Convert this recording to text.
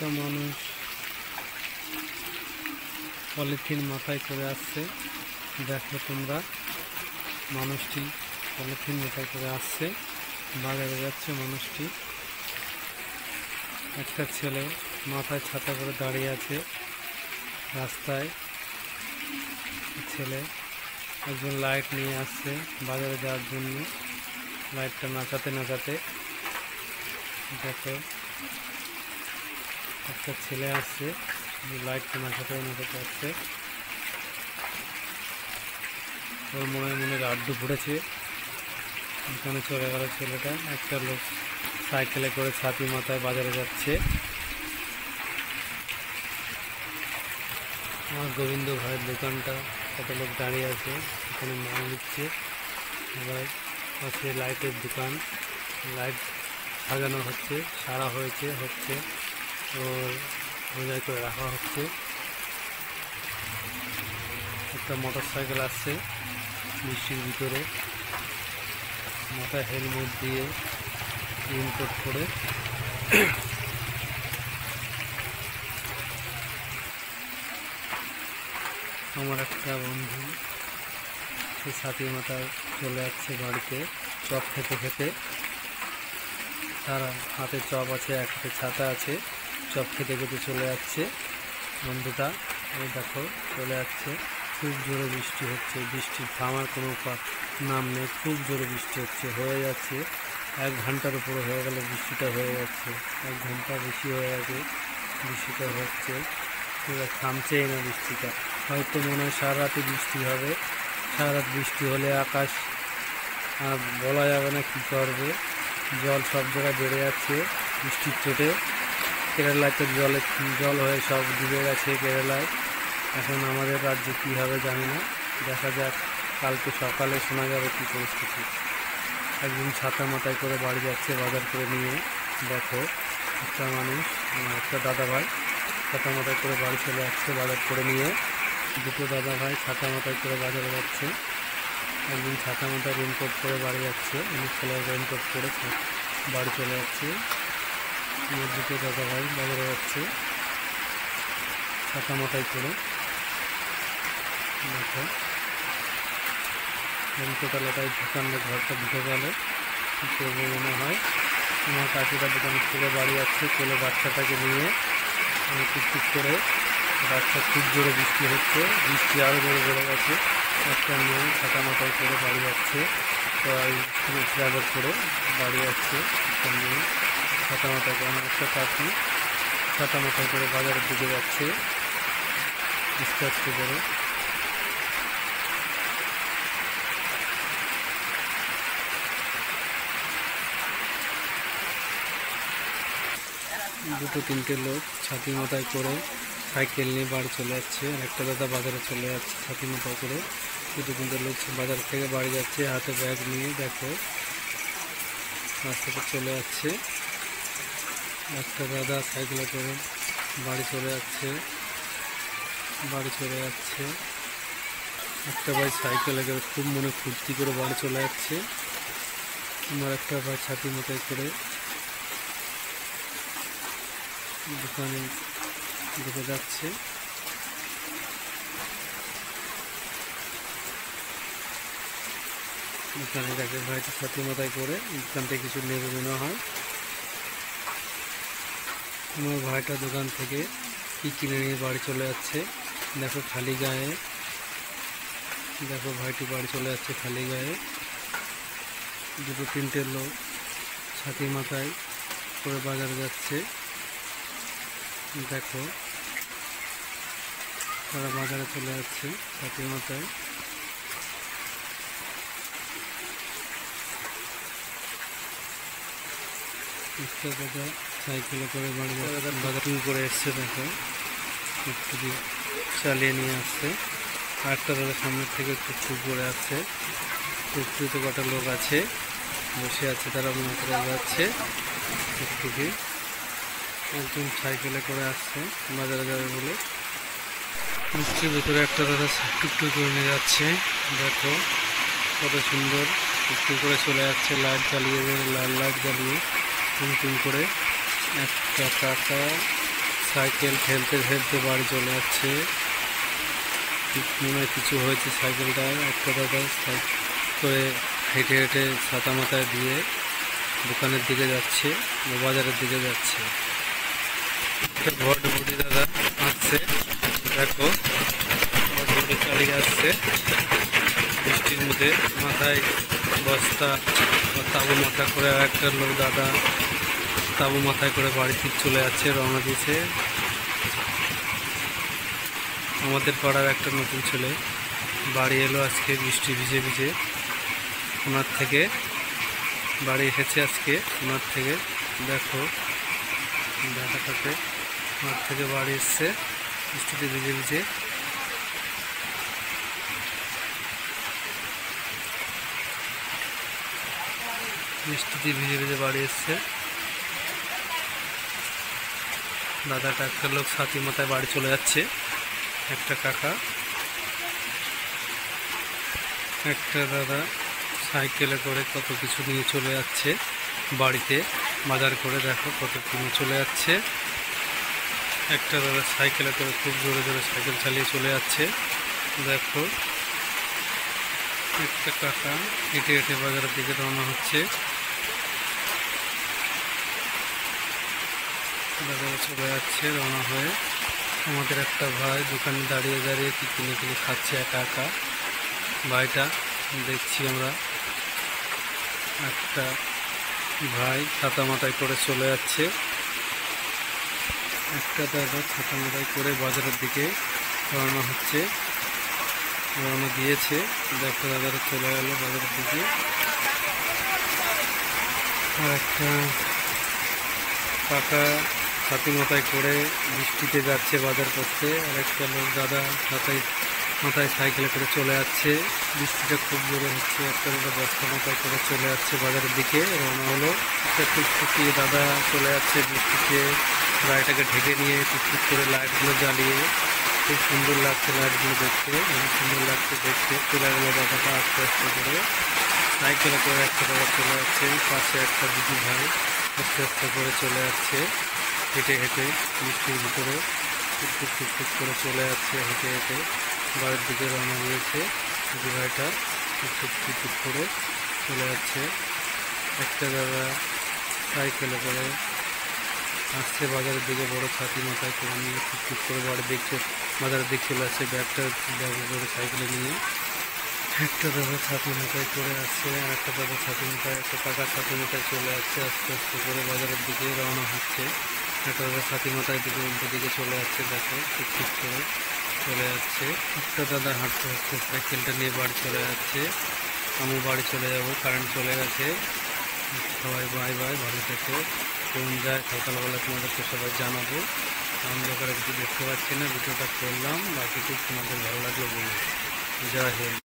একটা মানুষ পলিথিন মাথায় করে আসছে। দেখো তোমরা, মানুষটি পলিথিন মাথায় করে আসছে, বাজারে যাচ্ছে মানুষটি। একটা ছেলে মাথায় ছাতা করে দাঁড়িয়ে আছে রাস্তায়। ছেলে একজন লাইট নিয়ে আসছে বাজারে যাওয়ার জন্য, লাইটটা নাচাতে নাচাতে। দেখো একটা ছেলে আসছে, লাইটটা নাচাতে নাচাতে আসছে। ওর মনে রাত দুপুরেছে, এখানে চলে গেল ছেলেটা। একটা লোক সাইকেলে করে ছাতি মাথায় বাজারে যাচ্ছে। আমার গোবিন্দ ভাইয়ের দোকানটা, কত লোক দাঁড়িয়ে আছে, এখানে মাল নিচ্ছে। আবার পাশে লাইটের দোকান, লাইট সাজানো হচ্ছে, সারা হচ্ছে ওর বোঝাই করে রাখা হচ্ছে। একটা মোটর সাইকেল আসছে বৃষ্টির ভিতরে, মাথায় হেলমেট দিয়ে রেইনকোট পরে। আমার একটা বন্ধু সে ছাতি মাথায় চলে যাচ্ছে বাড়িতে চপ খেতে খেতে। তার হাতে চপ আছে, এক হাতে ছাতা আছে, চপ খেতে খেতে চলে যাচ্ছে বন্ধুটা। এই দেখো চলে যাচ্ছে। খুব জোরে বৃষ্টি হচ্ছে, বৃষ্টির থামার কোনো নাম নেই, খুব জোরে বৃষ্টি হচ্ছে, হয়ে যাচ্ছে 1 ঘন্টার উপরে হয়ে গেল বৃষ্টিটা হয়ে যাচ্ছে। 1 ঘন্টা বেশি হয়ে গেছে বৃষ্টিটা হচ্ছে, থামছেই না বৃষ্টিটা। হয়তো মনে হয় সারা রাতে বৃষ্টি হবে। সারা রাত বৃষ্টি হলে আকাশ বলা যাবে না কী করবে। জল সব জায়গায় বেড়ে যাচ্ছে বৃষ্টির চোটে। কেরালায় তো জল হয়ে সব ডুবে গেছে কেরালায়। এখন আমাদের রাজ্যে কী হবে জানি না, দেখা যাক। কালকে সকালে শোনা যাবে কী পরিস্থিতি। একদিন ছাতা মাথায় করে বাড়ি যাচ্ছে বাজার করে নিয়ে। দেখো একটা মানুষ, আমার একটা দাদা ভাই ছাতা মাথায় করে বাড়ি চলে যাচ্ছে বাজার করে নিয়ে। দুটো দাদা ভাই ছাতা মাথায় করে বাজারে যাচ্ছে। একদিন ছাতা মাথায় রেইনকোট পরে বাড়ি যাচ্ছে, অনেক ছেলে রেইনকোট পরে বাড়ি চলে যাচ্ছে। আমার দুটো দাদা ভাই বাজারে যাচ্ছে ছাতা মাথায় করে। দেখো রেইনকোটালাটায় ঢুকানো, ঘরটা ঢুকে গেল কী করবো মনে হয়। আমার কাকিরা দোকান থেকে বাড়ি যাচ্ছে কোলে বাচ্চাটাকে নিয়ে, টুকটুক করে। বাচ্চা খুব জোরে বৃষ্টি হচ্ছে, বৃষ্টি আরও জোরে বেড়ে গেছে। একটা মেয়ে ছাতা মাথায় করে বাড়ি যাচ্ছে, ড্রাইভার করে বাড়ি যাচ্ছে একটা মেয়ে ছাতা মাথায় করে। আমার একটা কাকি ছাতা মাথায় করে বাজারের দিকে যাচ্ছে আস্তে আস্তে করে। দুটো তিনটে লোক ছাতি মাথায় করে সাইকেল নিয়ে বাড়ি চলে যাচ্ছে, আর একটা দাদা বাজারে চলে যাচ্ছে ছাতি মাথায় করে। দুটো তিনটে লোক বাজার থেকে বাড়ি যাচ্ছে হাতে ব্যাগ নিয়ে। দেখো রাস্তাতে চলে যাচ্ছে। একটা দাদা সাইকেলে করে বাড়ি চলে যাচ্ছে। একটা ভাই সাইকেলে করে খুব মনে ফুর্তি করে বাড়ি চলে যাচ্ছে। আমার একটা ভাই ছাতি মাথায় করে দোকানে ঢুকে যাচ্ছে। দোকানে যাকে ভাইটা ছাতি মাথায় করে দোকান থেকে কিছু নেবে মনে হয়। আমার ভাইটা দোকান থেকে কি কিনে নিয়ে বাড়ি চলে যাচ্ছে। দেখো খালি গায়ে, দেখো ভাইটি বাড়ি চলে যাচ্ছে খালি গায়ে। দুটো তিনটে লোক ছাতি মাথায় করে বাজারে যাচ্ছে। দেখো তারা বাজারে চলে যাচ্ছে ছাতি মাথায়। একটা দাদা সাইকেলে করে বাড়ি বাজার করে এসছে। দেখো টুকটুকি চালিয়ে নিয়ে আসছে। আর একটা দাদা সামনের থেকে টুকটুক করে আসছে। টুকটুকিতে কটা লোক আছে, বসে আছে, তারা মনে করে যাচ্ছে টুকটুকি। একজন সাইকেলে করে আসছে বাজারে যাবে বলে। বৃষ্টির ভিতরে একটা দাদা টুকটুক করে নিয়ে যাচ্ছে। দেখো কত সুন্দর টুকটুক করে চলে যাচ্ছে, লাইট জ্বালিয়ে, লাল লাইট জ্বালিয়ে টুমটুম করে। একটা কাকা সাইকেল ঠেলতে ঠেলতে বাড়ি চলে যাচ্ছে। মনে হয় কিছু হয়েছে সাইকেলটার। একটা দাদা করে হেঁটে হেঁটে ছাতা মাথায় দিয়ে দোকানের দিকে যাচ্ছে বা বাজারের দিকে যাচ্ছে। একটা ভটভটি দাদা আসছে, দেখো ভটভটি চালিয়ে আসছে বৃষ্টির মধ্যে, মাথায় বস্তা বা তাবু মাথা করে। আর একটা লোক দাদা তাবু মাথায় করে বাড়ি থেকে চলে যাচ্ছে, রওনা দিয়েছে। আমাদের পাড়ার একটা নতুন ছেলে বাড়ি এলো আজকে বৃষ্টি ভিজে ভিজে। ওনার থেকে বাড়ি এসেছে আজকে, ওনার থেকে দেখো দাদাটাকে ওনার থেকে বাড়ি এসছে বৃষ্টিতে ভিজে ভিজে। বৃষ্টিতে ভিজে ভিজে বাড়ি এসছে দাদাটা। একটা লোক ছাতি মাথায় বাড়ি চলে যাচ্ছে, একটা কাকা। একটা দাদা সাইকেলে করে কত কিছু নিয়ে চলে যাচ্ছে বাড়িতে, বাজার করে। দেখো কত কিছু চলে যাচ্ছে। একটা দাদা সাইকেলে করে খুব জোরে জোরে সাইকেল চালিয়ে চলে যাচ্ছে, দেখো। একটা কাকা হেঁটে হেঁটে বাজারের দিকে রওনা হচ্ছে। বাজারে চলে যাচ্ছে রওনা হয়ে। আমাদের একটা ভাই দোকানে দাঁড়িয়ে দাঁড়িয়ে কি কিনে কিনে খাচ্ছে একা একা। ভাইটা দেখছি আমরা। একটা ভাই ছাতা মাথায় করে চলে যাচ্ছে। একটা দাদা ছাতা মাথায় করে বাজারের দিকে রওনা হচ্ছে, রওনা দিয়েছে। দেখো দাদারা চলে গেল বাজারের দিকে। আর একটা কাকা ছাতি মাথায় করে বৃষ্টিতে যাচ্ছে বাজার করতে। আর একটা লোক দাদা মাথায় সাইকেলে করে চলে যাচ্ছে, বৃষ্টিটা খুব জোরে হচ্ছে। একটা দাদা বস্তা মাথায় করে চলে যাচ্ছে বাজারের দিকে, রওনা হলো। একটা টুকটুকি দাদা চলে যাচ্ছে বৃষ্টিতে, গাড়িটাকে ঢেকে নিয়ে টুকটুক করে লাইটগুলো জ্বালিয়ে। খুব সুন্দর লাগছে লাইটগুলো দেখতে, অনেক সুন্দর লাগছে দেখতে। চলে গেল দাদাটা আস্তে আস্তে করে সাইকেলে করে। একটা দাদা চলে যাচ্ছে, পাশে একটা দিদি ভাই আস্তে আস্তে করে চলে যাচ্ছে হেঁটে হেঁটে বৃষ্টির ভিতরে। টুকটুক টুকটুক করে চলে যাচ্ছে হেঁটে হেঁটে বাড়ির দিকে রওনা দিয়েছে। দিদি ভাইটা টুকটুক টুকটুক করে চলে যাচ্ছে। একটা দাদা সাইকেলে করে আসছে বাজারের দিকে, বড় ছাতি মাথায় করে নিয়ে টুকটুক করে বাজারের দিকে চলে আসছে ব্যাগটা করে সাইকেলে নিয়ে। একটা দাদা ছাতি মাথায় করে আসছে, আর একটা দাদা ছাতি মাথায়, একটা কাকা ছাতি মাথায় চলে আসছে আস্তে আস্তে করে বাজারের দিকে রওনা হচ্ছে। একটা দাদা ছাতি মাথায় দিকে উল্টো দিকে চলে যাচ্ছে, দেখো টুকটুক করে চলে যাচ্ছে। একটা দাদা হাঁটতে হাঁটতে সাইকেলটা নিয়ে বাড়ি চলে যাচ্ছে। আমি বাড়ি চলে যাব, কারেন্ট চলে গেছে। সবাই বাই বাই, ভালো থেকো। কোন যায় সকালবেলা তোমাদেরকে সবাই জানাবো। অন্ধকারে কিছু দেখতে পাচ্ছি না, ভিডিওটা করলাম, বাকিটুকু তোমাদের ভালো লাগলো বলে। জয় হিন্দ।